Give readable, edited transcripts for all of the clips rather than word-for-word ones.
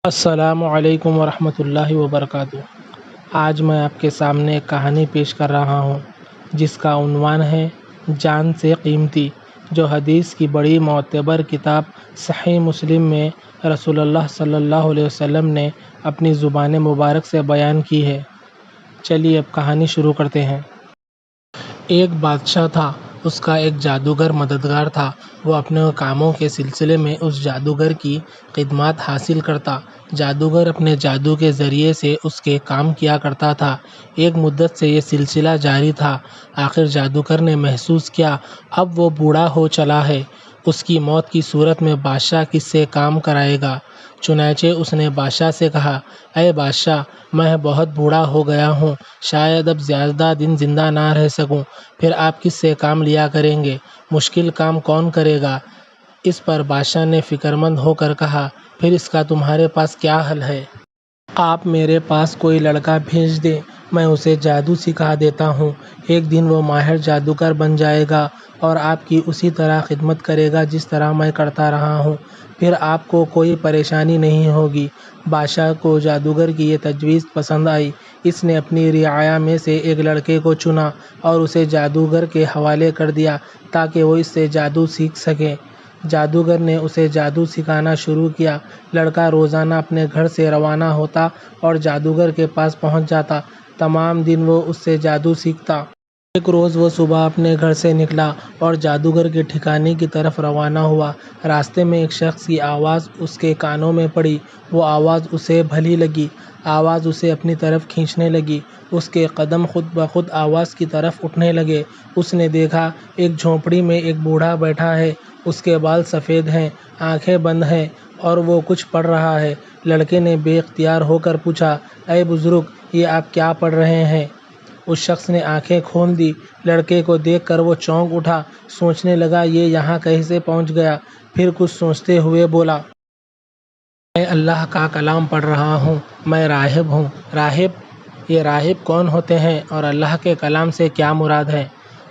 السلام علیکم ورحمۃ اللہ وبرکاتہ۔ آج میں آپ کے سامنے ایک کہانی پیش کر رہا ہوں جس کا عنوان ہے جان سے قیمتی، جو حدیث کی بڑی معتبر کتاب صحیح مسلم میں رسول اللہ صلی اللہ علیہ وسلم نے اپنی زبان مبارک سے بیان کی ہے۔ چلیے اب کہانی شروع کرتے ہیں۔ ایک بادشاہ تھا، اس کا ایک جادوگر مددگار تھا۔ وہ اپنے کاموں کے سلسلے میں اس جادوگر کی خدمات حاصل کرتا۔ جادوگر اپنے جادو کے ذریعے سے اس کے کام کیا کرتا تھا۔ ایک مدت سے یہ سلسلہ جاری تھا۔ آخر جادوگر نے محسوس کیا اب وہ بوڑھا ہو چلا ہے، اس کی موت کی صورت میں بادشاہ کس سے کام کرائے گا۔ چنانچہ اس نے بادشاہ سے کہا، اے بادشاہ، میں بہت بوڑھا ہو گیا ہوں، شاید اب زیادہ دن زندہ نہ رہ سکوں، پھر آپ کس سے کام لیا کریں گے؟ مشکل کام کون کرے گا؟ اس پر بادشاہ نے فکرمند ہو کر کہا، پھر اس کا تمہارے پاس کیا حل ہے؟ آپ میرے پاس کوئی لڑکا بھیج دیں، میں اسے جادو سکھا دیتا ہوں۔ ایک دن وہ ماہر جادوگر بن جائے گا اور آپ کی اسی طرح خدمت کرے گا جس طرح میں کرتا رہا ہوں، پھر آپ کو کوئی پریشانی نہیں ہوگی۔ بادشاہ کو جادوگر کی یہ تجویز پسند آئی۔ اس نے اپنی رعایا میں سے ایک لڑکے کو چنا اور اسے جادوگر کے حوالے کر دیا تاکہ وہ اس سے جادو سیکھ سکے۔ جادوگر نے اسے جادو سکھانا شروع کیا۔ لڑکا روزانہ اپنے گھر سے روانہ ہوتا اور جادوگر کے پاس پہنچ جاتا۔ تمام دن وہ اس سے جادو سیکھتا۔ ایک روز وہ صبح اپنے گھر سے نکلا اور جادوگر کے ٹھکانے کی طرف روانہ ہوا۔ راستے میں ایک شخص کی آواز اس کے کانوں میں پڑی۔ وہ آواز اسے بھلی لگی۔ آواز اسے اپنی طرف کھینچنے لگی۔ اس کے قدم خود بخود آواز کی طرف اٹھنے لگے۔ اس نے دیکھا ایک جھونپڑی میں ایک بوڑھا بیٹھا ہے۔ اس کے بال سفید ہیں، آنکھیں بند ہیں اور وہ کچھ پڑھ رہا ہے۔ لڑکے نے بے اختیار ہو کر پوچھا، اے بزرگ، یہ آپ کیا پڑھ رہے ہیں؟ اس شخص نے آنکھیں کھول دی۔ لڑکے کو دیکھ کر وہ چونک اٹھا، سوچنے لگا یہ یہاں کیسے پہنچ گیا؟ پھر کچھ سوچتے ہوئے بولا، میں اللہ کا کلام پڑھ رہا ہوں، میں راہب ہوں۔ راہب؟ یہ راہب کون ہوتے ہیں اور اللہ کے کلام سے کیا مراد ہے؟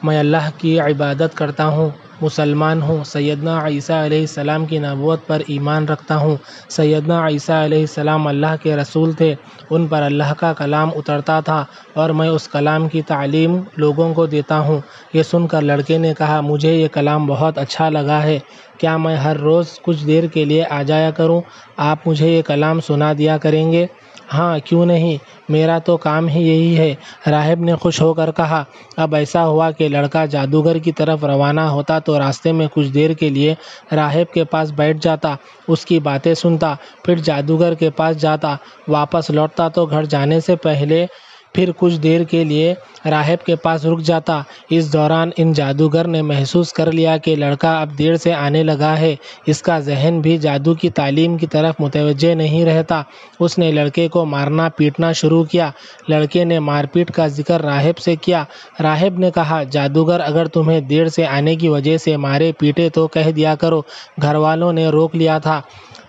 میں اللہ کی عبادت کرتا ہوں، مسلمان ہوں، سیدنا عیسیٰ علیہ السلام کی نبوت پر ایمان رکھتا ہوں۔ سیدنا عیسیٰ علیہ السلام اللہ کے رسول تھے، ان پر اللہ کا کلام اترتا تھا اور میں اس کلام کی تعلیم لوگوں کو دیتا ہوں۔ یہ سن کر لڑکے نے کہا، مجھے یہ کلام بہت اچھا لگا ہے، کیا میں ہر روز کچھ دیر کے لیے آ جایا کروں؟ آپ مجھے یہ کلام سنا دیا کریں گے؟ ہاں، کیوں نہیں، میرا تو کام ہی یہی ہے، راہب نے خوش ہو کر کہا۔ اب ایسا ہوا کہ لڑکا جادوگر کی طرف روانہ ہوتا تو راستے میں کچھ دیر کے لیے راہب کے پاس بیٹھ جاتا، اس کی باتیں سنتا، پھر جادوگر کے پاس جاتا، واپس لوٹتا تو گھر جانے سے پہلے پھر کچھ دیر کے لیے راہب کے پاس رک جاتا۔ اس دوران ان جادوگر نے محسوس کر لیا کہ لڑکا اب دیر سے آنے لگا ہے، اس کا ذہن بھی جادو کی تعلیم کی طرف متوجہ نہیں رہتا۔ اس نے لڑکے کو مارنا پیٹنا شروع کیا۔ لڑکے نے مار پیٹ کا ذکر راہب سے کیا۔ راہب نے کہا، جادوگر اگر تمہیں دیر سے آنے کی وجہ سے مارے پیٹے تو کہہ دیا کرو، گھر والوں نے روک لیا تھا۔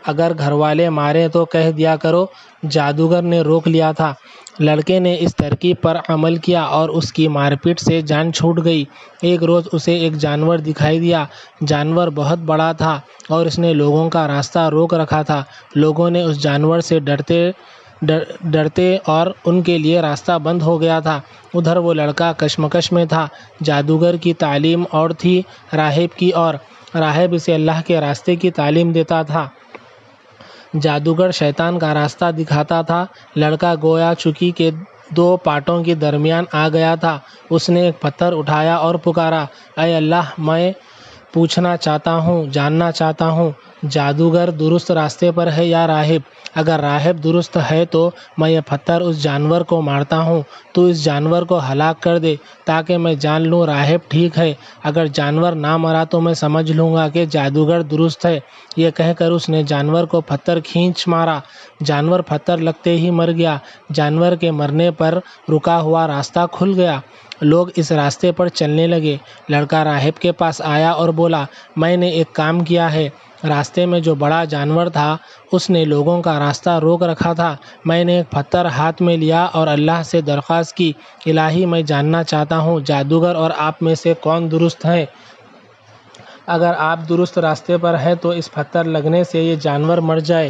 اگر گھر والے مارے تو کہہ دیا کرو، جادوگر نے روک لیا تھا۔ لڑکے نے اس ترکیب پر عمل کیا اور اس کی مار پیٹ سے جان چھوٹ گئی۔ ایک روز اسے ایک جانور دکھائی دیا۔ جانور بہت بڑا تھا اور اس نے لوگوں کا راستہ روک رکھا تھا۔ لوگوں نے اس جانور سے ڈرتے اور ان کے لیے راستہ بند ہو گیا تھا۔ ادھر وہ لڑکا کشمکش میں تھا، جادوگر کی تعلیم اور تھی راہب کی اور، راہب اسے اللہ کے راستے کی تعلیم دیتا تھا، جادوگر شیطان کا راستہ دکھاتا تھا۔ لڑکا گویا چکی کے دو پاٹوں کے درمیان آ گیا تھا۔ اس نے ایک پتھر اٹھایا اور پکارا، اے اللہ، میں پوچھنا چاہتا ہوں، جاننا چاہتا ہوں، جادوگر درست راستے پر ہے یا راہب؟ اگر راہب درست ہے تو میں یہ پتھر اس جانور کو مارتا ہوں، تو اس جانور کو ہلاک کر دے تاکہ میں جان لوں راہب ٹھیک ہے، اگر جانور نہ مرا تو میں سمجھ لوں گا کہ جادوگر درست ہے۔ یہ کہہ کر اس نے جانور کو پتھر کھینچ مارا۔ جانور پتھر لگتے ہی مر گیا۔ جانور کے مرنے پر رکا ہوا راستہ کھل گیا۔ لوگ اس راستے پر چلنے لگے۔ لڑکا راہب کے پاس آیا اور بولا، میں نے ایک کام کیا ہے، راستے میں جو بڑا جانور تھا اس نے لوگوں کا راستہ روک رکھا تھا، میں نے ایک پتھر ہاتھ میں لیا اور اللہ سے درخواست کی، الہی میں جاننا چاہتا ہوں جادوگر اور آپ میں سے کون درست ہے؟ اگر آپ درست راستے پر ہیں تو اس پتھر لگنے سے یہ جانور مر جائے،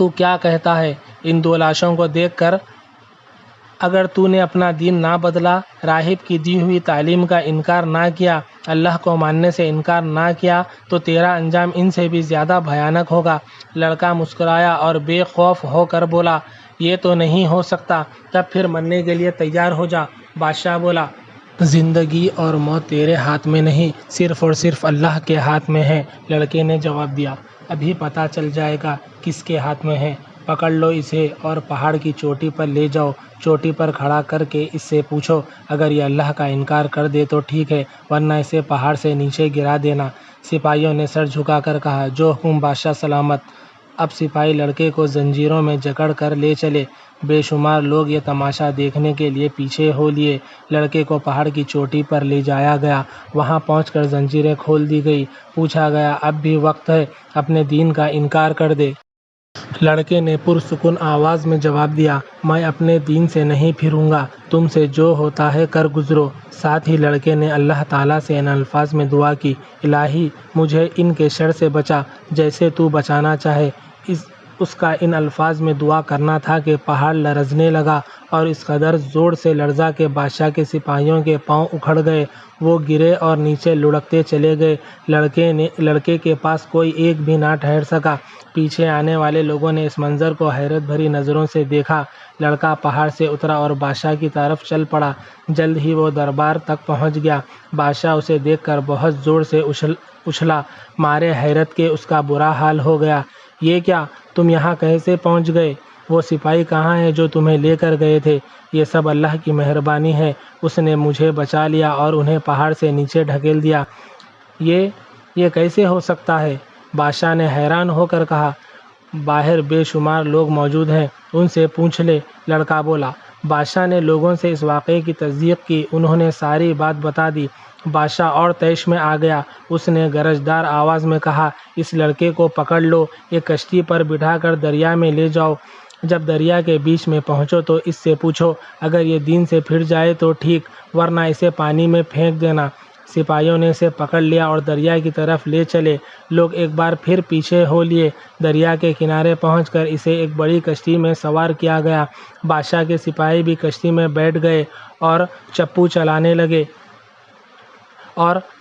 تو کیا کہتا ہے ان دو لاشوں کو دیکھ کر؟ اگر تو نے اپنا دین نہ بدلا، راہب کی دی ہوئی تعلیم کا انکار نہ کیا، اللہ کو ماننے سے انکار نہ کیا تو تیرا انجام ان سے بھی زیادہ بھیانک ہوگا۔ لڑکا مسکرایا اور بے خوف ہو کر بولا، یہ تو نہیں ہو سکتا، تب پھر مرنے کے لیے تیار ہو جا۔ بادشاہ بولا، زندگی اور موت تیرے ہاتھ میں نہیں، صرف اور صرف اللہ کے ہاتھ میں ہے۔ لڑکے نے جواب دیا، ابھی پتہ چل جائے گا کس کے ہاتھ میں ہے۔ پکڑ لو اسے اور پہاڑ کی چوٹی پر لے جاؤ، چوٹی پر کھڑا کر کے اس سے پوچھو، اگر یہ اللہ کا انکار کر دے تو ٹھیک ہے، ورنہ اسے پہاڑ سے نیچے گرا دینا۔ سپاہیوں نے سر جھکا کر کہا، جو حکم بادشاہ سلامت۔ اب سپاہی لڑکے کو زنجیروں میں جکڑ کر لے چلے۔ بے شمار لوگ یہ تماشا دیکھنے کے لیے پیچھے ہو لیے۔ لڑکے کو پہاڑ کی چوٹی پر لے جایا گیا، وہاں پہنچ کر زنجیریں کھول دی گئی۔ پوچھا گیا، اب بھی وقت ہے، اپنے دین کا انکار کر دے۔ لڑکے نے پرسکون آواز میں جواب دیا، میں اپنے دین سے نہیں پھروں گا، تم سے جو ہوتا ہے کر گزرو۔ ساتھ ہی لڑکے نے اللہ تعالیٰ سے ان الفاظ میں دعا کی، الہی مجھے ان کے شر سے بچا جیسے تو بچانا چاہے۔ اس کا ان الفاظ میں دعا کرنا تھا کہ پہاڑ لرزنے لگا اور اس قدر زور سے لرزا کہ بادشاہ کے سپاہیوں کے پاؤں اکھڑ گئے، وہ گرے اور نیچے لڑکتے چلے گئے۔ لڑکے کے پاس کوئی ایک بھی نہ ٹھہر سکا۔ پیچھے آنے والے لوگوں نے اس منظر کو حیرت بھری نظروں سے دیکھا۔ لڑکا پہاڑ سے اترا اور بادشاہ کی طرف چل پڑا۔ جلد ہی وہ دربار تک پہنچ گیا۔ بادشاہ اسے دیکھ کر بہت زور سے اچھلا، مارے حیرت کے اس کا برا حال ہو گیا۔ یہ کیا، تم یہاں کیسے پہنچ گئے؟ وہ سپاہی کہاں ہیں جو تمہیں لے کر گئے تھے؟ یہ سب اللہ کی مہربانی ہے، اس نے مجھے بچا لیا اور انہیں پہاڑ سے نیچے ڈھکیل دیا۔ یہ کیسے ہو سکتا ہے؟ بادشاہ نے حیران ہو کر کہا، باہر بے شمار لوگ موجود ہیں، ان سے پوچھ لے۔ لڑکا بولا۔ بادشاہ نے لوگوں سے اس واقعے کی تصدیق کی، انہوں نے ساری بات بتا دی۔ بادشاہ اور طیش میں آ گیا۔ اس نے گرجدار آواز میں کہا، اس لڑکے کو پکڑ لو، ایک کشتی پر بٹھا کر دریا میں لے جاؤ۔ جب دریا کے بیچ میں پہنچو تو اس سے پوچھو، اگر یہ دین سے پھر جائے تو ٹھیک، ورنہ اسے پانی میں پھینک دینا۔ سپاہیوں نے اسے پکڑ لیا اور دریا کی طرف لے چلے۔ لوگ ایک بار پھر پیچھے ہو لیے۔ دریا کے کنارے پہنچ کر اسے ایک بڑی کشتی میں سوار کیا گیا۔ بادشاہ کے سپاہی بھی کشتی میں بیٹھ گئے اور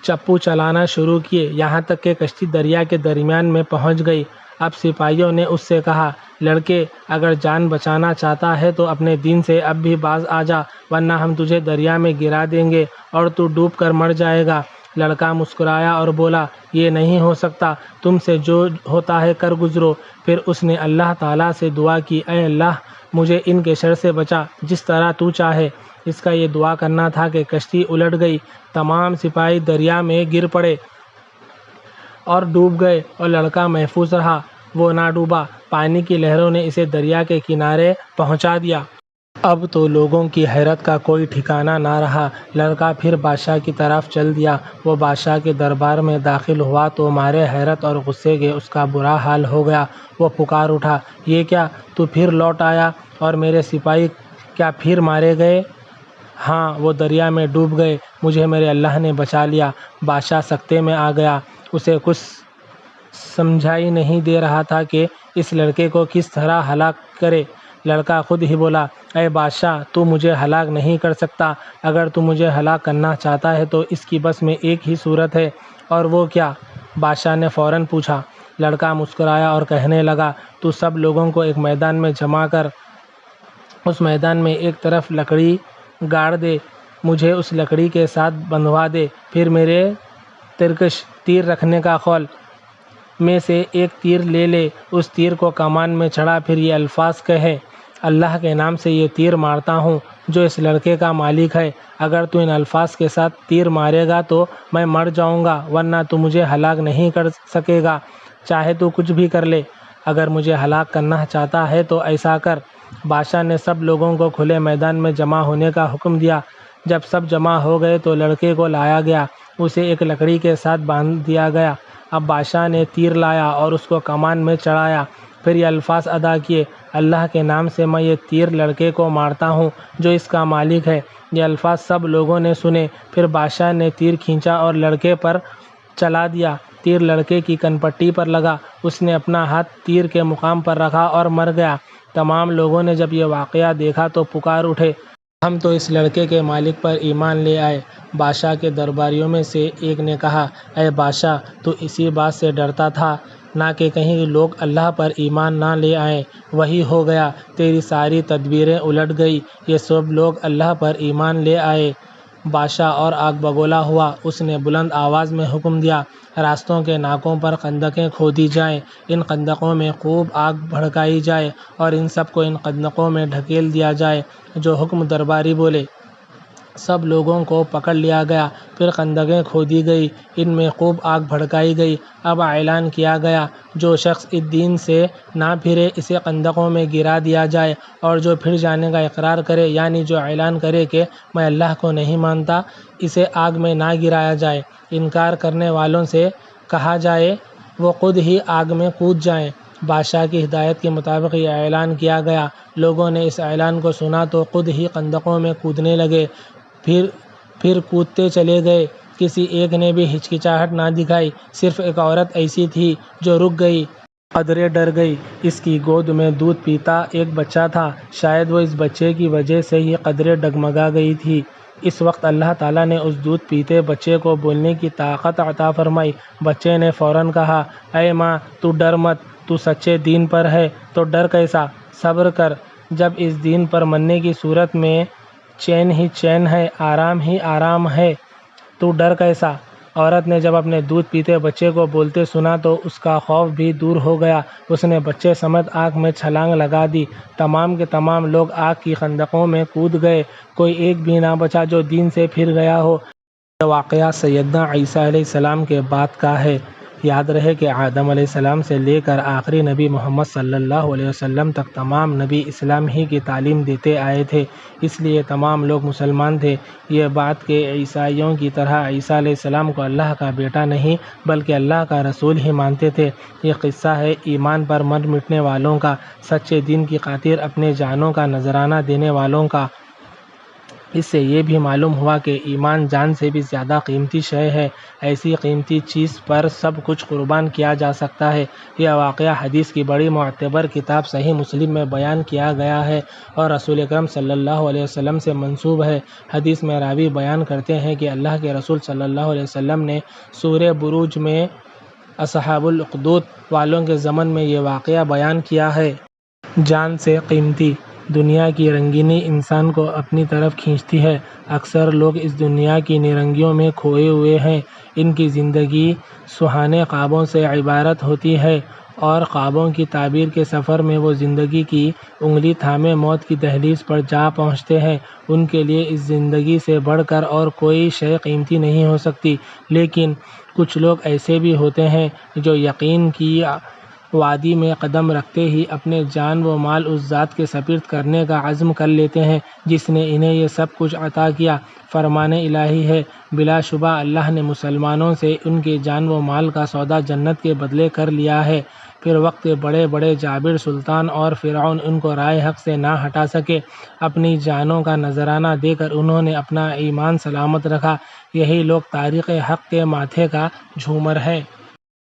چپو چلانا شروع کیے، یہاں تک کہ کشتی دریا کے درمیان میں پہنچ گئی۔ اب سپاہیوں نے اس سے کہا، لڑکے اگر جان بچانا چاہتا ہے تو اپنے دین سے اب بھی باز آ جا، ورنہ ہم تجھے دریا میں گرا دیں گے اور تو ڈوب کر مر جائے گا۔ لڑکا مسکرایا اور بولا، یہ نہیں ہو سکتا، تم سے جو ہوتا ہے کر گزرو۔ پھر اس نے اللہ تعالیٰ سے دعا کی، اے اللہ مجھے ان کے شر سے بچا جس طرح تو چاہے۔ اس کا یہ دعا کرنا تھا کہ کشتی الٹ گئی، تمام سپاہی دریا میں گر پڑے اور ڈوب گئے اور لڑکا محفوظ رہا، وہ نہ ڈوبا۔ پانی کی لہروں نے اسے دریا کے کنارے پہنچا دیا۔ اب تو لوگوں کی حیرت کا کوئی ٹھکانہ نہ رہا۔ لڑکا پھر بادشاہ کی طرف چل دیا۔ وہ بادشاہ کے دربار میں داخل ہوا تو مارے حیرت اور غصے کے اس کا برا حال ہو گیا۔ وہ پکار اٹھا، یہ کیا، تو پھر لوٹ آیا اور میرے سپاہی کیا پھر مارے گئے؟ ہاں، وہ دریا میں ڈوب گئے، مجھے میرے اللہ نے بچا لیا۔ بادشاہ سکتے میں آ گیا، اسے کچھ سمجھائی نہیں دے رہا تھا کہ اس لڑکے کو کس طرح ہلاک کرے۔ لڑکا خود ہی بولا، اے بادشاہ تو مجھے ہلاک نہیں کر سکتا، اگر تو مجھے ہلاک کرنا چاہتا ہے تو اس کی بس میں ایک ہی صورت ہے، اور وہ کیا؟ بادشاہ نے فوراً پوچھا۔ لڑکا مسکرایا اور کہنے لگا، تو سب لوگوں کو ایک میدان میں جمع کر اس میدان میں ایک طرف لکڑی گاڑ دے، مجھے اس لکڑی کے ساتھ بندھوا دے، پھر میرے ترکش تیر رکھنے کا خول میں سے ایک تیر لے لے، اس تیر کو کمان میں چڑھا، پھر یہ الفاظ کہے، اللہ کے نام سے یہ تیر مارتا ہوں جو اس لڑکے کا مالک ہے، اگر تو ان الفاظ کے ساتھ تیر مارے گا تو میں مر جاؤں گا، ورنہ تو مجھے ہلاک نہیں کر سکے گا، چاہے تو کچھ بھی کر لے، اگر مجھے ہلاک کرنا چاہتا ہے تو ایسا کر۔ بادشاہ نے سب لوگوں کو کھلے میدان میں جمع ہونے کا حکم دیا۔ جب سب جمع ہو گئے تو لڑکے کو لایا گیا، اسے ایک لکڑی کے ساتھ باندھ دیا گیا۔ اب بادشاہ نے تیر لایا اور اس کو کمان میں چڑھایا، پھر یہ الفاظ ادا کیے، اللہ کے نام سے میں یہ تیر لڑکے کو مارتا ہوں جو اس کا مالک ہے۔ یہ الفاظ سب لوگوں نے سنے، پھر بادشاہ نے تیر کھینچا اور لڑکے پر چلا دیا۔ تیر لڑکے کی کنپٹی پر لگا، اس نے اپنا ہاتھ تیر کے مقام پر رکھا اور مر گیا۔ تمام لوگوں نے جب یہ واقعہ دیکھا تو پکار اٹھے، ہم تو اس لڑکے کے مالک پر ایمان لے آئے۔ بادشاہ کے درباریوں میں سے ایک نے کہا، اے بادشاہ، تو اسی بات سے ڈرتا تھا نہ کہ کہیں لوگ اللہ پر ایمان نہ لے آئیں؟ وہی ہو گیا، تیری ساری تدبیریں الٹ گئی، یہ سب لوگ اللہ پر ایمان لے آئے۔ بادشاہ اور آگ بگولا ہوا۔ اس نے بلند آواز میں حکم دیا، راستوں کے ناکوں پر خندقیں کھودی جائیں، ان خندقوں میں خوب آگ بھڑکائی جائے اور ان سب کو ان خندقوں میں ڈھکیل دیا جائے جو حکم درباری بولے۔ سب لوگوں کو پکڑ لیا گیا، پھر خندقیں کھودی گئی، ان میں خوب آگ بھڑکائی گئی۔ اب اعلان کیا گیا، جو شخص اس دین سے نہ پھرے اسے خندقوں میں گرا دیا جائے، اور جو پھر جانے کا اقرار کرے، یعنی جو اعلان کرے کہ میں اللہ کو نہیں مانتا، اسے آگ میں نہ گرایا جائے۔ انکار کرنے والوں سے کہا جائے وہ خود ہی آگ میں کود جائیں۔ بادشاہ کی ہدایت کے مطابق یہ اعلان کیا گیا۔ لوگوں نے اس اعلان کو سنا تو خود ہی خندقوں میں کودنے لگے، پھر کودتے چلے گئے۔ کسی ایک نے بھی ہچکچاہٹ نہ دکھائی، صرف ایک عورت ایسی تھی جو رک گئی، قدرے ڈر گئی۔ اس کی گود میں دودھ پیتا ایک بچہ تھا، شاید وہ اس بچے کی وجہ سے ہی قدرے ڈگمگا گئی تھی۔ اس وقت اللہ تعالیٰ نے اس دودھ پیتے بچے کو بولنے کی طاقت عطا فرمائی۔ بچے نے فوراً کہا، اے ماں، تو ڈر مت، تو سچے دین پر ہے تو ڈر کیسا؟ صبر کر، جب اس دین پر مننے کی صورت میں چین ہی چین ہے، آرام ہی آرام ہے، تو ڈر کیسا؟ عورت نے جب اپنے دودھ پیتے بچے کو بولتے سنا تو اس کا خوف بھی دور ہو گیا۔ اس نے بچے سمیت آگ میں چھلانگ لگا دی۔ تمام کے تمام لوگ آگ کی خندقوں میں کود گئے، کوئی ایک بھی نہ بچا جو دین سے پھر گیا ہو۔ یہ واقعہ سیدنا عیسیٰ علیہ السلام کے بعد کا ہے۔ یاد رہے کہ آدم علیہ السلام سے لے کر آخری نبی محمد صلی اللہ علیہ وسلم تک تمام نبی اسلام ہی کی تعلیم دیتے آئے تھے، اس لیے تمام لوگ مسلمان تھے۔ یہ بات کہ عیسائیوں کی طرح عیسیٰ علیہ السلام کو اللہ کا بیٹا نہیں بلکہ اللہ کا رسول ہی مانتے تھے، یہ قصہ ہے ایمان پر مر مٹنے والوں کا، سچے دین کی خاطر اپنے جانوں کا نذرانہ دینے والوں کا۔ اس سے یہ بھی معلوم ہوا کہ ایمان جان سے بھی زیادہ قیمتی شے ہے، ایسی قیمتی چیز پر سب کچھ قربان کیا جا سکتا ہے۔ یہ واقعہ حدیث کی بڑی معتبر کتاب صحیح مسلم میں بیان کیا گیا ہے اور رسول اکرم صلی اللہ علیہ وسلم سے منسوب ہے۔ حدیث میں راوی بیان کرتے ہیں کہ اللہ کے رسول صلی اللہ علیہ وسلم نے سورہ بروج میں اصحاب الاخدود والوں کے ضمن میں یہ واقعہ بیان کیا ہے۔ جان سے قیمتی، دنیا کی رنگینی انسان کو اپنی طرف کھینچتی ہے۔ اکثر لوگ اس دنیا کی نرنگیوں میں کھوئے ہوئے ہیں۔ ان کی زندگی سہانے خوابوں سے عبارت ہوتی ہے اور خوابوں کی تعبیر کے سفر میں وہ زندگی کی انگلی تھامے موت کی دہلیز پر جا پہنچتے ہیں۔ ان کے لیے اس زندگی سے بڑھ کر اور کوئی شے قیمتی نہیں ہو سکتی۔ لیکن کچھ لوگ ایسے بھی ہوتے ہیں جو یقین کی وادی میں قدم رکھتے ہی اپنے جان و مال اس ذات کے سپرد کرنے کا عزم کر لیتے ہیں جس نے انہیں یہ سب کچھ عطا کیا۔ فرمان الہی ہے، بلا شبہ اللہ نے مسلمانوں سے ان کے جان و مال کا سودا جنت کے بدلے کر لیا ہے۔ پھر وقت بڑے بڑے جابر سلطان اور فرعون ان کو رائے حق سے نہ ہٹا سکے، اپنی جانوں کا نذرانہ دے کر انہوں نے اپنا ایمان سلامت رکھا۔ یہی لوگ تاریخ حق کے ماتھے کا جھومر ہے۔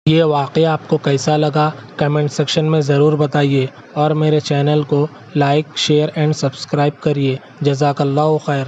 یہ واقعہ آپ کو کیسا لگا کمنٹ سیکشن میں ضرور بتائیے اور میرے چینل کو لائک، شیئر اینڈ سبسکرائب کریے۔ جزاک اللہ خیر۔